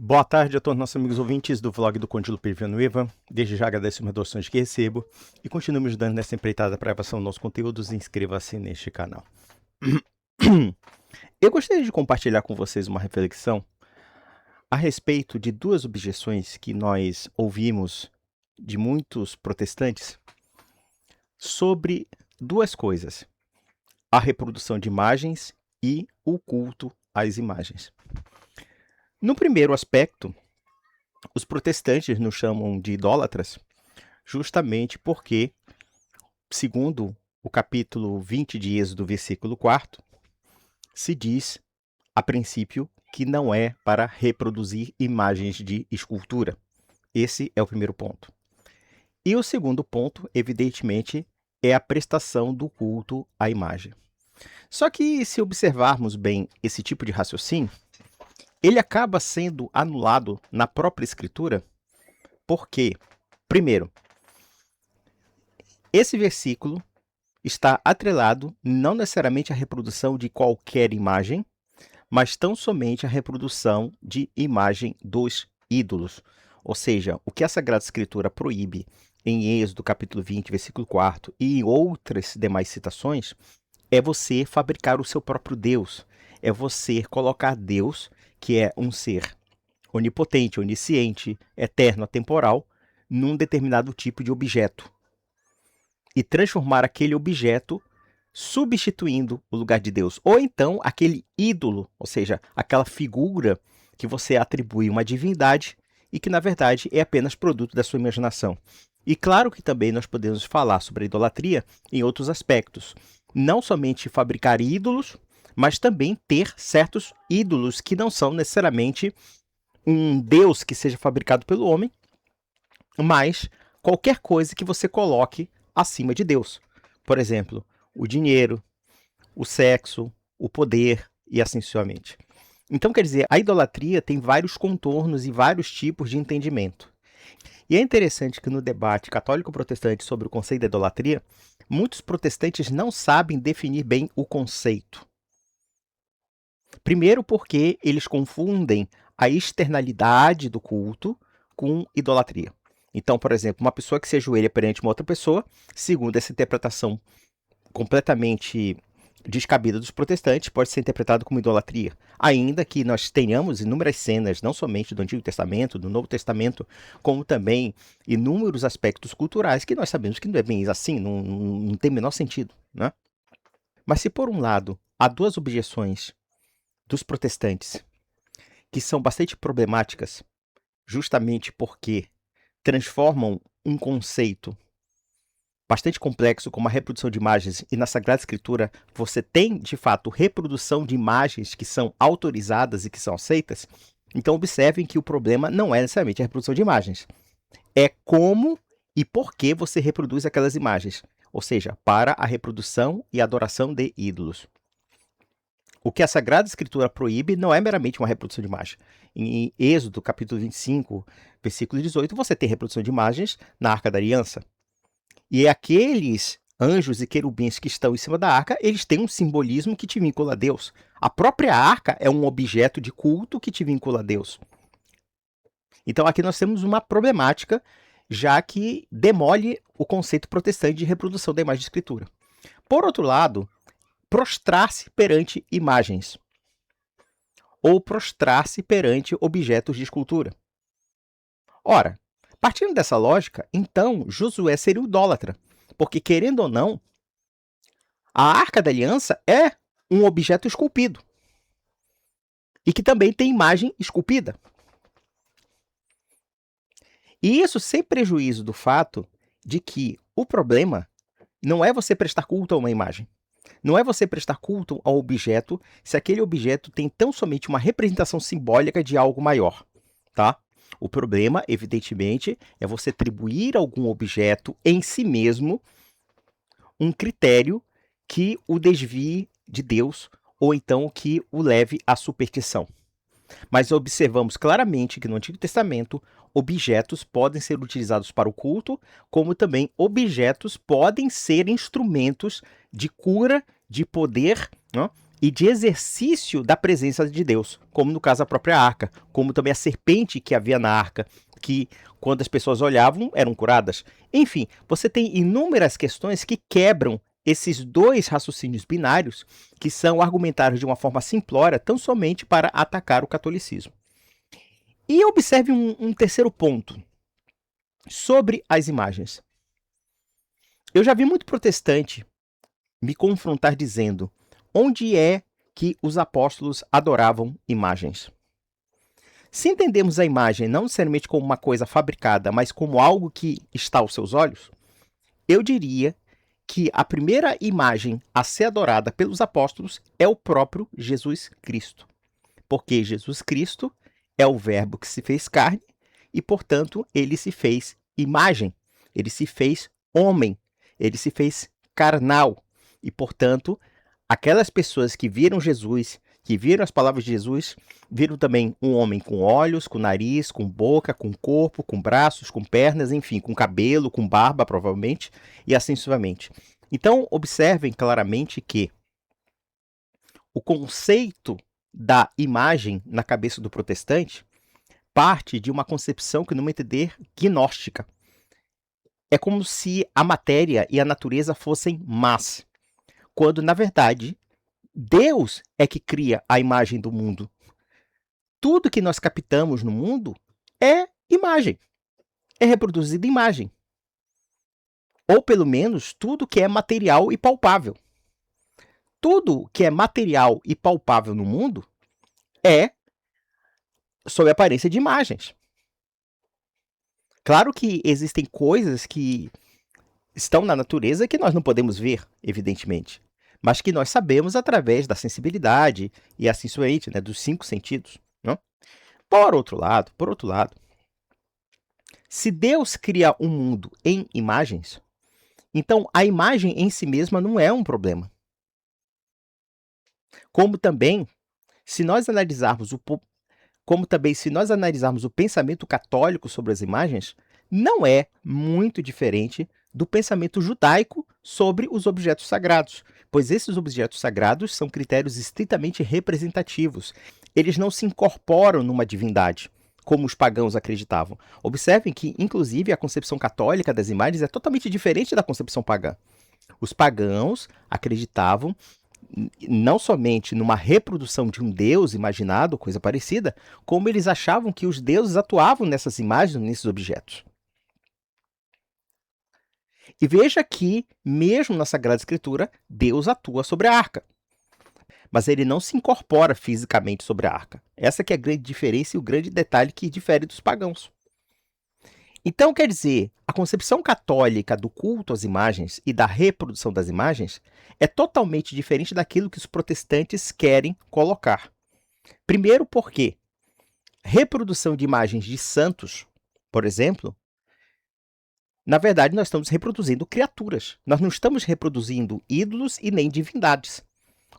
Boa tarde a todos nossos amigos ouvintes do vlog do Conde Lupe Villanueva. Desde já agradeço as doações que recebo e continue me ajudando nessa empreitada para a gravação dos nossos conteúdos e inscreva-se neste canal. Eu gostaria de compartilhar com vocês uma reflexão a respeito de duas objeções que nós ouvimos de muitos protestantes sobre duas coisas: a reprodução de imagens e o culto às imagens. No primeiro aspecto, os protestantes nos chamam de idólatras justamente porque, segundo o capítulo 20 de Êxodo, versículo 4, se diz, a princípio, que não é para reproduzir imagens de escultura. Esse é o primeiro ponto. E o segundo ponto, evidentemente, é a prestação do culto à imagem. Só que, se observarmos bem esse tipo de raciocínio, ele acaba sendo anulado na própria Escritura, porque, primeiro, esse versículo está atrelado não necessariamente à reprodução de qualquer imagem, mas tão somente à reprodução de imagem dos ídolos. Ou seja, o que a Sagrada Escritura proíbe em Êxodo capítulo 20, versículo 4 e em outras demais citações, é você fabricar o seu próprio Deus. É você colocar Deus, que é um ser onipotente, onisciente, eterno, atemporal, num determinado tipo de objeto. E transformar aquele objeto substituindo o lugar de Deus. Ou então aquele ídolo, ou seja, aquela figura que você atribui uma divindade e que na verdade é apenas produto da sua imaginação. E claro que também nós podemos falar sobre a idolatria em outros aspectos. Não somente fabricar ídolos, mas também ter certos ídolos que não são necessariamente um Deus que seja fabricado pelo homem, mas qualquer coisa que você coloque acima de Deus. Por exemplo, o dinheiro, o sexo, o poder e assim sucessivamente. Então, quer dizer, a idolatria tem vários contornos e vários tipos de entendimento. E é interessante que no debate católico-protestante sobre o conceito da idolatria, muitos protestantes não sabem definir bem o conceito. Primeiro porque eles confundem a externalidade do culto com idolatria. Então, por exemplo, uma pessoa que se ajoelha perante uma outra pessoa, segundo essa interpretação completamente descabida dos protestantes, pode ser interpretado como idolatria. Ainda que nós tenhamos inúmeras cenas, não somente do Antigo Testamento, do Novo Testamento, como também inúmeros aspectos culturais que nós sabemos que não é bem assim, não tem o menor sentido, né? Mas se por um lado há duas objeções dos protestantes que são bastante problemáticas, justamente porque transformam um conceito bastante complexo como a reprodução de imagens, e na Sagrada Escritura você tem, de fato, reprodução de imagens que são autorizadas e que são aceitas, então observem que o problema não é necessariamente a reprodução de imagens, é como e por que você reproduz aquelas imagens, ou seja, para a reprodução e adoração de ídolos. O que a Sagrada Escritura proíbe não é meramente uma reprodução de imagem. Em Êxodo, capítulo 25, versículo 18, você tem reprodução de imagens na Arca da Aliança. E aqueles anjos e querubins que estão em cima da arca, eles têm um simbolismo que te vincula a Deus. A própria arca é um objeto de culto que te vincula a Deus. Então aqui nós temos uma problemática, já que demole o conceito protestante de reprodução da imagem de escritura. Por outro lado, prostrar-se perante imagens ou prostrar-se perante objetos de escultura. Ora, partindo dessa lógica, então Josué seria o idólatra, porque querendo ou não, a Arca da Aliança é um objeto esculpido e que também tem imagem esculpida. E isso sem prejuízo do fato de que o problema não é você prestar culto a uma imagem. Não é você prestar culto ao objeto se aquele objeto tem tão somente uma representação simbólica de algo maior, tá? O problema, evidentemente, é você atribuir a algum objeto em si mesmo um critério que o desvie de Deus ou então que o leve à superstição. Mas observamos claramente que no Antigo Testamento, objetos podem ser utilizados para o culto, como também objetos podem ser instrumentos de cura, de poder, né, e de exercício da presença de Deus, como no caso a própria arca, como também a serpente que havia na arca, que quando as pessoas olhavam eram curadas. Enfim, você tem inúmeras questões que quebram esses dois raciocínios binários que são argumentados de uma forma simplória tão somente para atacar o catolicismo. E observe um terceiro ponto sobre as imagens. Eu já vi muito protestante me confrontar dizendo: onde é que os apóstolos adoravam imagens? Se entendemos a imagem não necessariamente como uma coisa fabricada, mas como algo que está aos seus olhos, eu diria que a primeira imagem a ser adorada pelos apóstolos é o próprio Jesus Cristo. Porque Jesus Cristo é o verbo que se fez carne e, portanto, ele se fez imagem, ele se fez homem, ele se fez carnal. E, portanto, aquelas pessoas que viram Jesus, que viram as palavras de Jesus, viram também um homem com olhos, com nariz, com boca, com corpo, com braços, com pernas, enfim, com cabelo, com barba, provavelmente, e assim sucessivamente. Então, observem claramente que o conceito da imagem na cabeça do protestante parte de uma concepção que, no meu entender, gnóstica. É como se a matéria e a natureza fossem más, quando, na verdade, Deus é que cria a imagem do mundo. Tudo que nós captamos no mundo é imagem, é reproduzida imagem. Ou, pelo menos, tudo que é material e palpável. Tudo que é material e palpável no mundo é sob a aparência de imagens. Claro que existem coisas que estão na natureza que nós não podemos ver, evidentemente, mas que nós sabemos através da sensibilidade e assim sucessivamente, né, dos 5 sentidos. Não? Por outro lado, se Deus cria um mundo em imagens, então a imagem em si mesma não é um problema. Como também, se nós analisarmos o pensamento católico sobre as imagens, não é muito diferente do pensamento judaico sobre os objetos sagrados, pois esses objetos sagrados são critérios estritamente representativos. Eles não se incorporam numa divindade, como os pagãos acreditavam. Observem que, inclusive, a concepção católica das imagens é totalmente diferente da concepção pagã. Os pagãos acreditavam não somente numa reprodução de um deus imaginado, coisa parecida, como eles achavam que os deuses atuavam nessas imagens, nesses objetos. E veja que, mesmo na Sagrada Escritura, Deus atua sobre a arca. Mas ele não se incorpora fisicamente sobre a arca. Essa que é a grande diferença e o grande detalhe que difere dos pagãos. Então, quer dizer, a concepção católica do culto às imagens e da reprodução das imagens é totalmente diferente daquilo que os protestantes querem colocar. Primeiro porque reprodução de imagens de santos, por exemplo, na verdade nós estamos reproduzindo criaturas. Nós não estamos reproduzindo ídolos e nem divindades.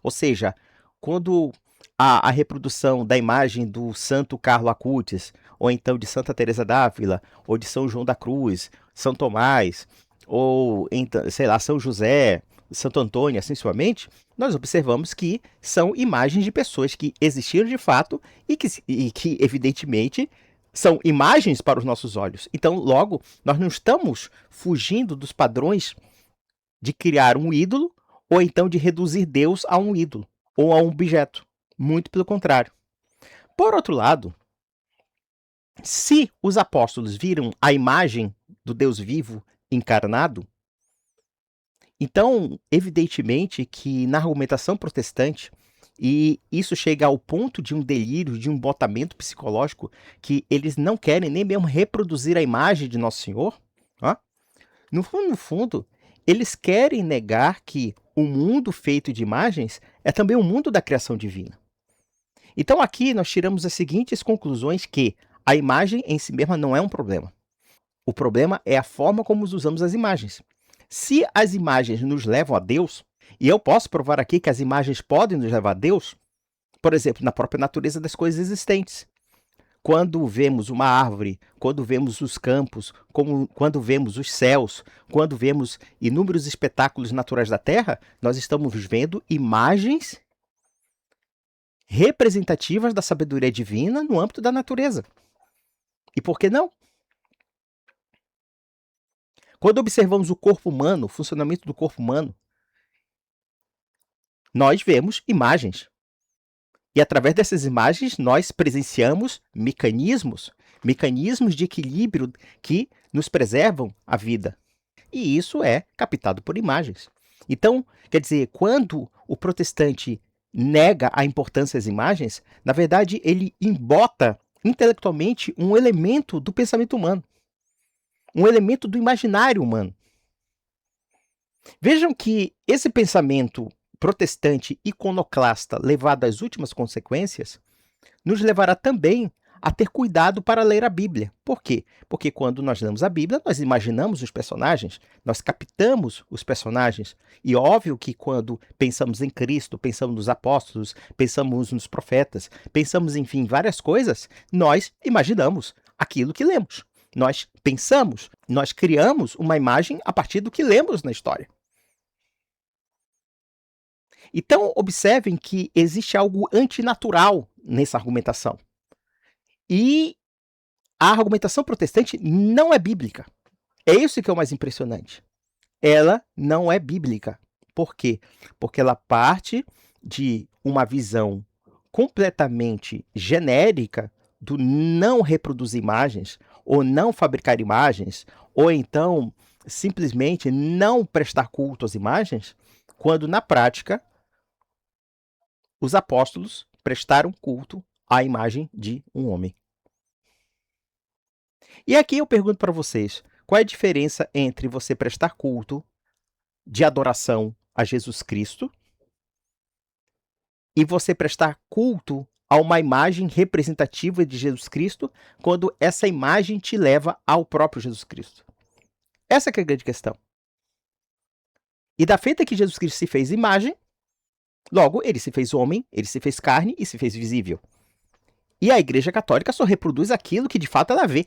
Ou seja, quando a reprodução da imagem do Santo Carlo Acutis, ou então de Santa Teresa d'Ávila, ou de São João da Cruz, São Tomás, ou, sei lá, São José, Santo Antônio, assim sucessivamente, nós observamos que são imagens de pessoas que existiram de fato e que evidentemente, são imagens para os nossos olhos. Então, logo, nós não estamos fugindo dos padrões de criar um ídolo ou então de reduzir Deus a um ídolo ou a um objeto. Muito pelo contrário. Por outro lado, se os apóstolos viram a imagem do Deus vivo encarnado, então, evidentemente que na argumentação protestante, e isso chega ao ponto de um delírio, de um botamento psicológico, que eles não querem nem mesmo reproduzir a imagem de Nosso Senhor, ó. No fundo, eles querem negar que o mundo feito de imagens é também o mundo da criação divina. Então aqui nós tiramos as seguintes conclusões que a imagem em si mesma não é um problema. O problema é a forma como usamos as imagens. Se as imagens nos levam a Deus, e eu posso provar aqui que as imagens podem nos levar a Deus, por exemplo, na própria natureza das coisas existentes. Quando vemos uma árvore, quando vemos os campos, quando vemos os céus, quando vemos inúmeros espetáculos naturais da Terra, nós estamos vendo imagens representativas da sabedoria divina no âmbito da natureza. E por que não? Quando observamos o corpo humano, o funcionamento do corpo humano, nós vemos imagens. E através dessas imagens, nós presenciamos mecanismos de equilíbrio que nos preservam a vida. E isso é captado por imagens. Então, quer dizer, quando o protestante nega a importância das imagens, na verdade, ele embota intelectualmente um elemento do pensamento humano, um elemento do imaginário humano. Vejam que esse pensamento protestante iconoclasta levado às últimas consequências nos levará também a ter cuidado para ler a Bíblia. Por quê? Porque quando nós lemos a Bíblia, nós imaginamos os personagens, nós captamos os personagens. E óbvio que quando pensamos em Cristo, pensamos nos apóstolos, pensamos nos profetas, pensamos, enfim, em várias coisas, nós imaginamos aquilo que lemos. Nós pensamos, nós criamos uma imagem a partir do que lemos na história. Então, observem que existe algo antinatural nessa argumentação. E a argumentação protestante não é bíblica. É isso que é o mais impressionante. Ela não é bíblica. Por quê? Porque ela parte de uma visão completamente genérica do não reproduzir imagens, ou não fabricar imagens, ou então simplesmente não prestar culto às imagens, quando na prática os apóstolos prestaram culto à imagem de um homem. E aqui eu pergunto para vocês, qual é a diferença entre você prestar culto de adoração a Jesus Cristo e você prestar culto a uma imagem representativa de Jesus Cristo, quando essa imagem te leva ao próprio Jesus Cristo? Essa que é a grande questão. E da feita que Jesus Cristo se fez imagem, logo ele se fez homem, ele se fez carne e se fez visível. E a Igreja Católica só reproduz aquilo que de fato ela vê.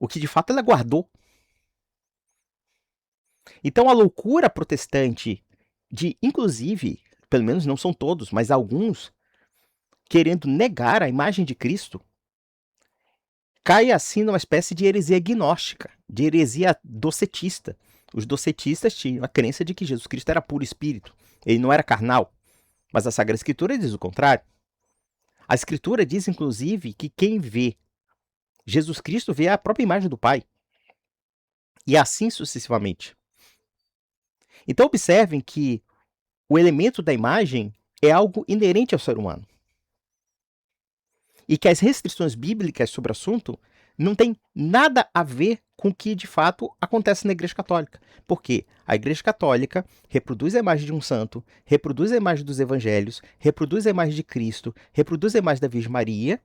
O que de fato ela guardou. Então a loucura protestante de, inclusive, pelo menos não são todos, mas alguns, querendo negar a imagem de Cristo, cai assim numa espécie de heresia gnóstica, de heresia docetista. Os docetistas tinham a crença de que Jesus Cristo era puro espírito, ele não era carnal. Mas a Sagrada Escritura diz o contrário. A Escritura diz, inclusive, que quem vê Jesus Cristo vê a própria imagem do Pai. E assim sucessivamente. Então observem que o elemento da imagem é algo inerente ao ser humano. E que as restrições bíblicas sobre o assunto não têm nada a ver com o que de fato acontece na Igreja Católica. Porque a Igreja Católica reproduz a imagem de um santo, reproduz a imagem dos evangelhos, reproduz a imagem de Cristo, reproduz a imagem da Virgem Maria,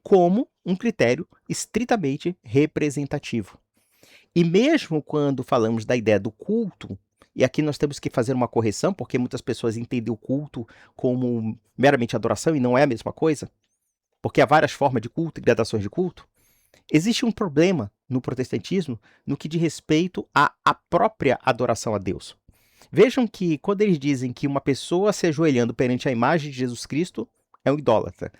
como um critério estritamente representativo. E mesmo quando falamos da ideia do culto, e aqui nós temos que fazer uma correção, porque muitas pessoas entendem o culto como meramente adoração e não é a mesma coisa, porque há várias formas de culto e gradações de culto, existe um problema no protestantismo no que diz respeito à própria adoração a Deus. Vejam que quando eles dizem que uma pessoa se ajoelhando perante a imagem de Jesus Cristo é um idólatra,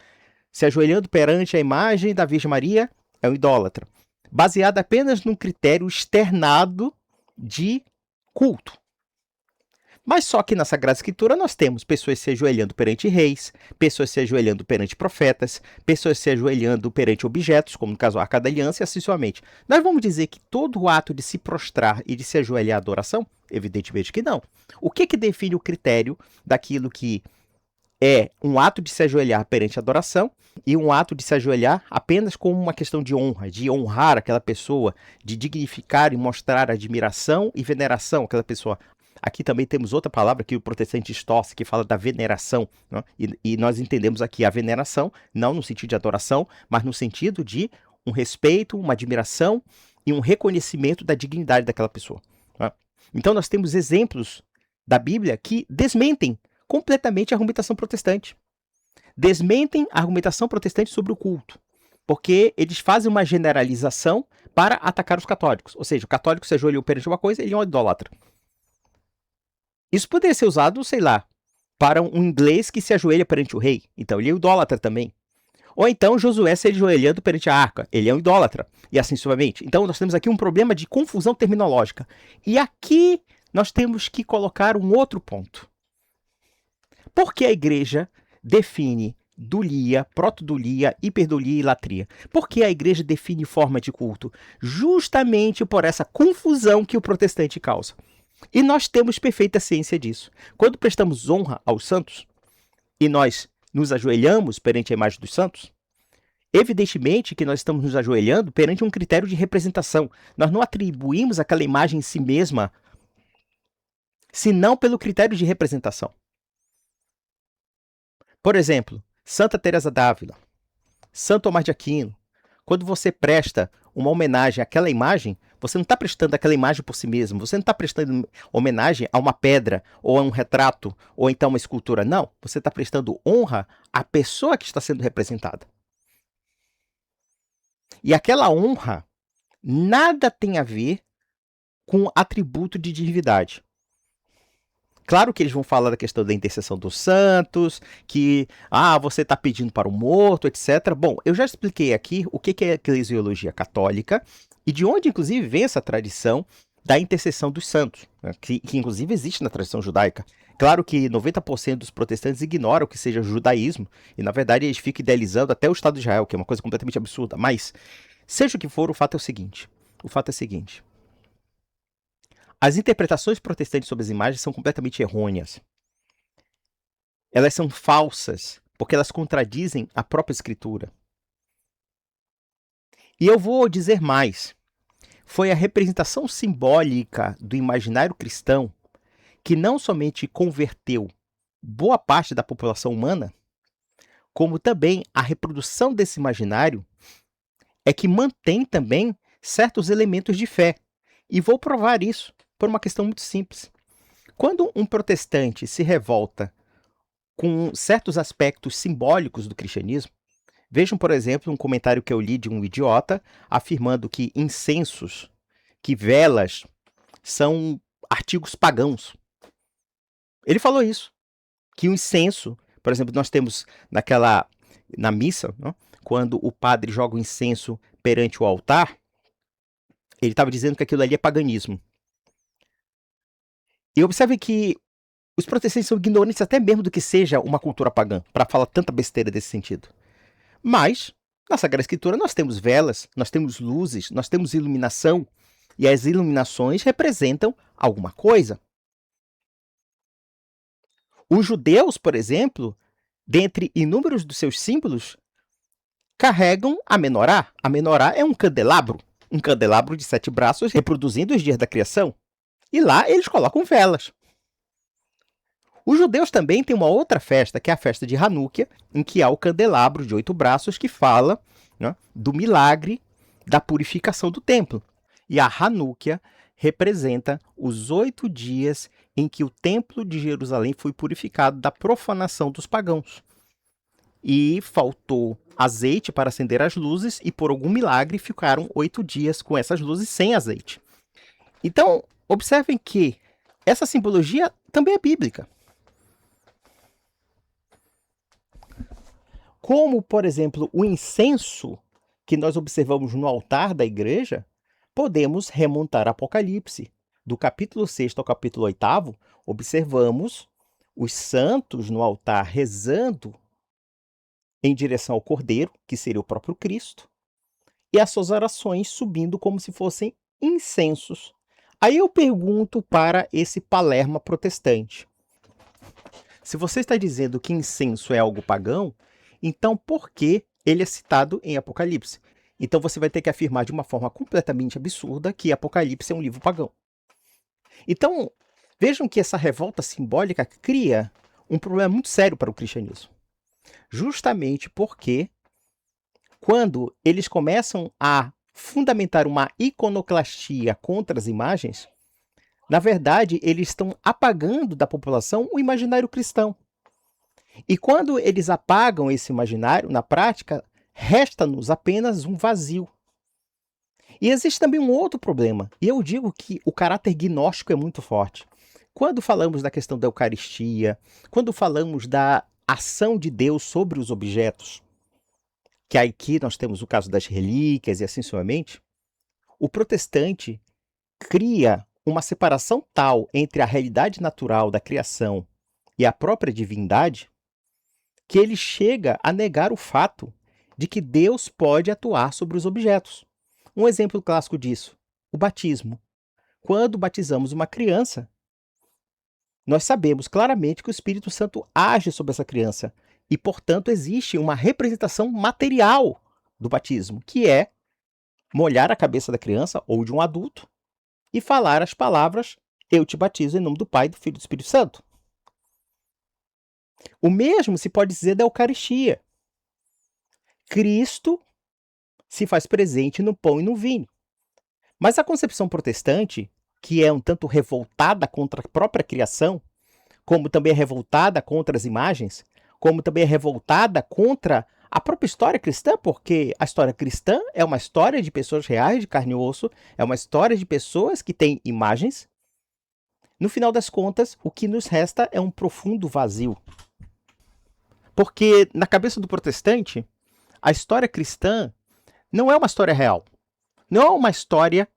se ajoelhando perante a imagem da Virgem Maria é um idólatra, baseado apenas num critério externado de culto. Mas só que na Sagrada Escritura nós temos pessoas se ajoelhando perante reis, pessoas se ajoelhando perante profetas, pessoas se ajoelhando perante objetos, como no caso a Arca da Aliança, e assim sucessivamente. Nós vamos dizer que todo o ato de se prostrar e de se ajoelhar à adoração? Evidentemente que não. O que define o critério daquilo que é um ato de se ajoelhar perante a adoração e um ato de se ajoelhar apenas como uma questão de honra, de honrar aquela pessoa, de dignificar e mostrar admiração e veneração àquela pessoa? Aqui também temos outra palavra que o protestante distorce, que fala da veneração, né? E nós entendemos aqui a veneração, não no sentido de adoração, mas no sentido de um respeito, uma admiração e um reconhecimento da dignidade daquela pessoa, né? Então nós temos exemplos da Bíblia que desmentem completamente a argumentação protestante. Desmentem a argumentação protestante sobre o culto, porque eles fazem uma generalização para atacar os católicos. Ou seja, o católico se ajoelhou perante uma coisa, ele é um idólatra. Isso poderia ser usado, sei lá, para um inglês que se ajoelha perante o rei. Então ele é idólatra também. Ou então Josué se ajoelhando perante a arca. Ele é um idólatra. E assim sucessivamente. Então nós temos aqui um problema de confusão terminológica. E aqui nós temos que colocar um outro ponto. Por que a igreja define dulia, protodulia, hiperdulia e latria? Por que a igreja define forma de culto? Justamente por essa confusão que o protestante causa. E nós temos perfeita ciência disso. Quando prestamos honra aos santos, e nós nos ajoelhamos perante a imagem dos santos, evidentemente que nós estamos nos ajoelhando perante um critério de representação. Nós não atribuímos aquela imagem em si mesma, senão pelo critério de representação. Por exemplo, Santa Teresa d'Ávila, Santo Tomás de Aquino. Quando você presta uma homenagem àquela imagem, você não está prestando aquela imagem por si mesmo. Você não está prestando homenagem a uma pedra, ou a um retrato, ou então uma escultura. Não, você está prestando honra à pessoa que está sendo representada. E aquela honra nada tem a ver com atributo de divindade. Claro que eles vão falar da questão da intercessão dos santos, que você está pedindo para o morto, etc. Bom, eu já expliquei aqui o que é a eclesiologia católica e de onde, inclusive, vem essa tradição da intercessão dos santos, né, que inclusive existe na tradição judaica. Claro que 90% dos protestantes ignoram que seja judaísmo e, na verdade, eles ficam idealizando até o Estado de Israel, que é uma coisa completamente absurda. Mas, seja o que for, o fato é o seguinte. As interpretações protestantes sobre as imagens são completamente errôneas. Elas são falsas, porque elas contradizem a própria Escritura. E eu vou dizer mais. Foi a representação simbólica do imaginário cristão que não somente converteu boa parte da população humana, como também a reprodução desse imaginário é que mantém também certos elementos de fé. E vou provar isso por uma questão muito simples. Quando um protestante se revolta com certos aspectos simbólicos do cristianismo, vejam, por exemplo, um comentário que eu li de um idiota afirmando que incensos, que velas, são artigos pagãos. Ele falou isso, que o incenso, por exemplo, nós temos na missa, não? Quando o padre joga o incenso perante o altar, ele estava dizendo que aquilo ali é paganismo. E observe que os protestantes são ignorantes até mesmo do que seja uma cultura pagã, para falar tanta besteira desse sentido. Mas, na Sagrada Escritura, nós temos velas, nós temos luzes, nós temos iluminação, e as iluminações representam alguma coisa. Os judeus, por exemplo, dentre inúmeros dos seus símbolos, carregam a menorá. A menorá é um candelabro de 7 braços reproduzindo os dias da criação. E lá eles colocam velas. Os judeus também têm uma outra festa, que é a festa de Hanukkah, em que há o candelabro de 8 braços que fala, né, do milagre da purificação do templo. E a Hanukkah representa os 8 dias em que o templo de Jerusalém foi purificado da profanação dos pagãos. E faltou azeite para acender as luzes e por algum milagre ficaram 8 dias com essas luzes sem azeite. Então, observem que essa simbologia também é bíblica. Como, por exemplo, o incenso que nós observamos no altar da igreja, podemos remontar ao Apocalipse. Do capítulo 6 ao capítulo 8, observamos os santos no altar rezando em direção ao Cordeiro, que seria o próprio Cristo, e as suas orações subindo como se fossem incensos. Aí eu pergunto para esse palerma protestante. Se você está dizendo que incenso é algo pagão, então por que ele é citado em Apocalipse? Então você vai ter que afirmar de uma forma completamente absurda que Apocalipse é um livro pagão. Então, vejam que essa revolta simbólica cria um problema muito sério para o cristianismo. Justamente porque, quando eles começam a fundamentar uma iconoclastia contra as imagens, na verdade, eles estão apagando da população o imaginário cristão. E quando eles apagam esse imaginário, na prática, resta-nos apenas um vazio. E existe também um outro problema, e eu digo que o caráter gnóstico é muito forte. quando falamos da questão da Eucaristia, quando falamos da ação de Deus sobre os objetos, que aqui nós temos o caso das relíquias e assim sucessivamente, o protestante cria uma separação tal entre a realidade natural da criação e a própria divindade, que ele chega a negar o fato de que Deus pode atuar sobre os objetos. Um exemplo clássico disso, o batismo. Quando batizamos uma criança, nós sabemos claramente que o Espírito Santo age sobre essa criança e, portanto, existe uma representação material do batismo, que é molhar a cabeça da criança ou de um adulto e falar as palavras: eu te batizo em nome do Pai, do Filho e do Espírito Santo. O mesmo se pode dizer da Eucaristia. Cristo se faz presente no pão e no vinho. Mas a concepção protestante, que é um tanto revoltada contra a própria criação, como também é revoltada contra as imagens, como também é revoltada contra a própria história cristã, porque a história cristã é uma história de pessoas reais, de carne e osso, é uma história de pessoas que têm imagens. No final das contas, o que nos resta é um profundo vazio. Porque na cabeça do protestante, a história cristã não é uma história real. Não é uma história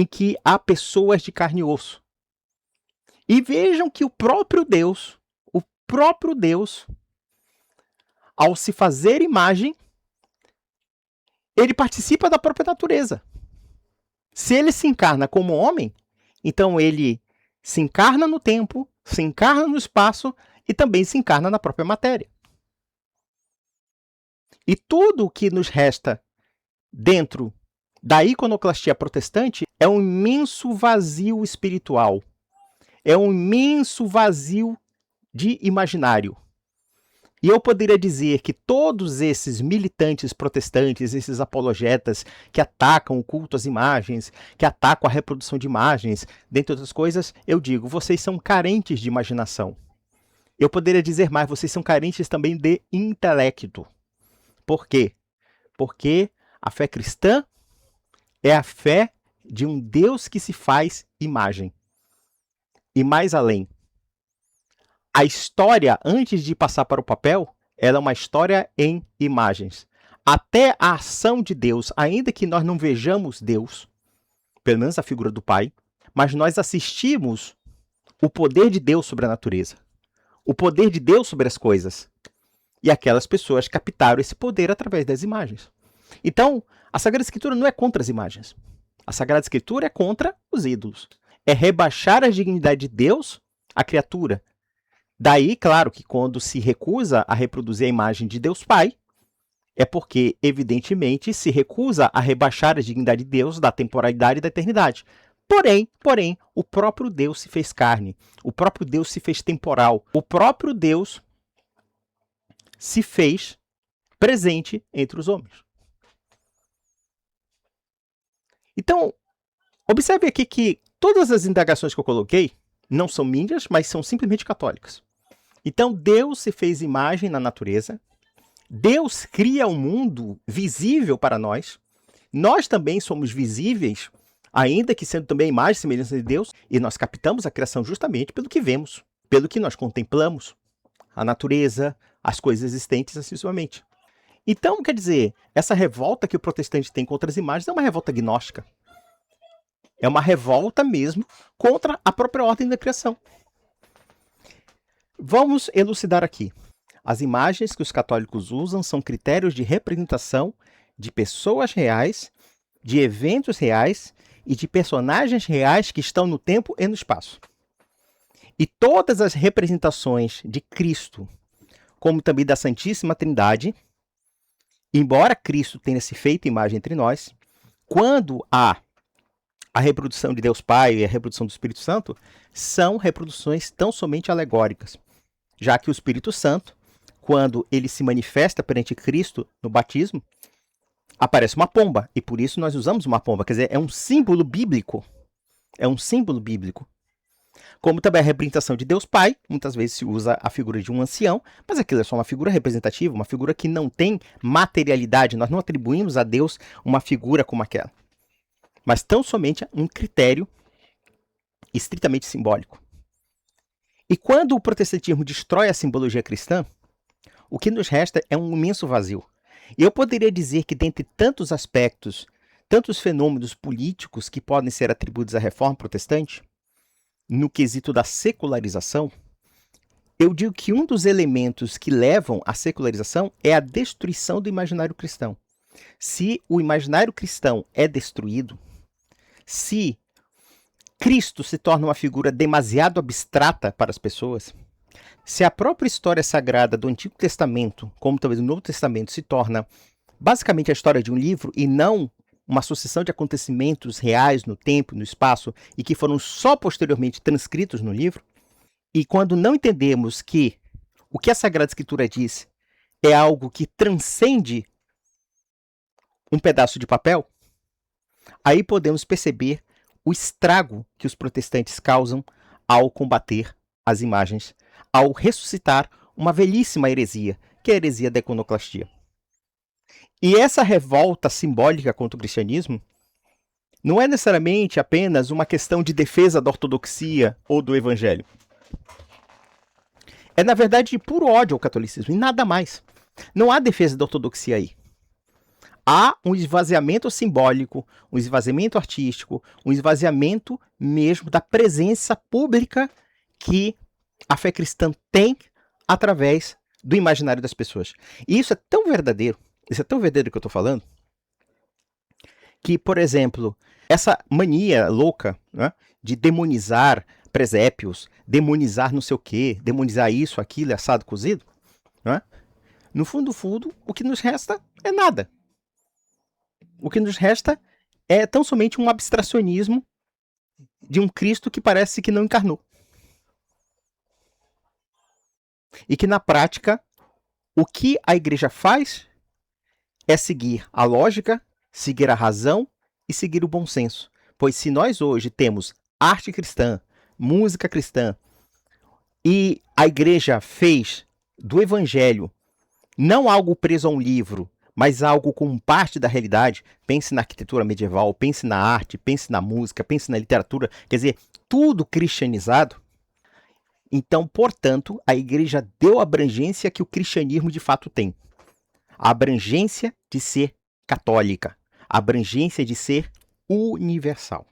em que há pessoas de carne e osso. E vejam que o próprio Deus, ao se fazer imagem, ele participa da própria natureza. Se ele se encarna como homem, então ele se encarna no tempo, se encarna no espaço e também se encarna na própria matéria. E tudo o que nos resta dentro da iconoclastia protestante é um imenso vazio espiritual. É um imenso vazio de imaginário. E eu poderia dizer que todos esses militantes protestantes, esses apologetas que atacam o culto às imagens, que atacam a reprodução de imagens, dentre outras coisas, eu digo, vocês são carentes de imaginação. Eu poderia dizer mais, vocês são carentes também de intelecto. Por quê? Porque a fé cristã é a fé de um Deus que se faz imagem. E mais além, a história, antes de passar para o papel, ela é uma história em imagens. Até a ação de Deus, ainda que nós não vejamos Deus, pelo menos a figura do Pai, mas nós assistimos o poder de Deus sobre a natureza, o poder de Deus sobre as coisas. E aquelas pessoas captaram esse poder através das imagens. Então, a Sagrada Escritura não é contra as imagens. A Sagrada Escritura é contra os ídolos. É rebaixar a dignidade de Deus à criatura. Daí, claro, que quando se recusa a reproduzir a imagem de Deus Pai, é porque, evidentemente, se recusa a rebaixar a dignidade de Deus da temporalidade e da eternidade. Porém, o próprio Deus se fez carne. O próprio Deus se fez temporal. O próprio Deus se fez presente entre os homens. Então, observe aqui que todas as indagações que eu coloquei não são minhas, mas são simplesmente católicas. Então, Deus se fez imagem na natureza, Deus cria um mundo visível para nós, nós também somos visíveis, ainda que sendo também a imagem e semelhança de Deus, e nós captamos a criação justamente pelo que vemos, pelo que nós contemplamos, a natureza, as coisas existentes, assim sucessivamente. Então, quer dizer, essa revolta que o protestante tem contra as imagens é uma revolta gnóstica. É uma revolta mesmo contra a própria ordem da criação. Vamos elucidar aqui. As imagens que os católicos usam são critérios de representação de pessoas reais, de eventos reais e de personagens reais que estão no tempo e no espaço. E todas as representações de Cristo, como também da Santíssima Trindade, embora Cristo tenha se feito imagem entre nós, quando há a reprodução de Deus Pai e a reprodução do Espírito Santo, são reproduções tão somente alegóricas, já que o Espírito Santo, quando ele se manifesta perante Cristo no batismo, aparece uma pomba, e por isso nós usamos uma pomba, quer dizer, é um símbolo bíblico. É um símbolo bíblico. Como também a representação de Deus Pai, muitas vezes se usa a figura de um ancião, mas aquilo é só uma figura representativa, uma figura que não tem materialidade, nós não atribuímos a Deus uma figura como aquela, mas tão somente um critério estritamente simbólico. E quando o protestantismo destrói a simbologia cristã, o que nos resta é um imenso vazio. Eu poderia dizer que, dentre tantos aspectos, tantos fenômenos políticos que podem ser atribuídos à reforma protestante, no quesito da secularização, eu digo que um dos elementos que levam à secularização é a destruição do imaginário cristão. Se o imaginário cristão é destruído, se Cristo se torna uma figura demasiado abstrata para as pessoas, se a própria história sagrada do Antigo Testamento, como talvez o Novo Testamento, se torna basicamente a história de um livro e não uma sucessão de acontecimentos reais no tempo, no espaço, e que foram só posteriormente transcritos no livro, e quando não entendemos que o que a Sagrada Escritura diz é algo que transcende um pedaço de papel, aí podemos perceber o estrago que os protestantes causam ao combater as imagens, ao ressuscitar uma velhíssima heresia, que é a heresia da iconoclastia. E essa revolta simbólica contra o cristianismo não é necessariamente apenas uma questão de defesa da ortodoxia ou do evangelho. É, na verdade, de puro ódio ao catolicismo, e nada mais. Não há defesa da ortodoxia aí. Há um esvaziamento simbólico, um esvaziamento artístico, um esvaziamento mesmo da presença pública que a fé cristã tem através do imaginário das pessoas. E isso é tão verdadeiro, que eu estou falando, que, por exemplo, essa mania louca, né, de demonizar presépios, demonizar não sei o quê, demonizar isso, aquilo, assado, cozido, né, no fundo, o que nos resta é nada. O que nos resta é tão somente um abstracionismo de um Cristo que parece que não encarnou. E que, na prática, o que a igreja faz é seguir a lógica, seguir a razão e seguir o bom senso. Pois se nós hoje temos arte cristã, música cristã, e a igreja fez do evangelho não algo preso a um livro, mas algo como parte da realidade, pense na arquitetura medieval, pense na arte, pense na música, pense na literatura, quer dizer, tudo cristianizado. Então, portanto, a igreja deu a abrangência que o cristianismo de fato tem. A abrangência de ser católica, a abrangência de ser universal.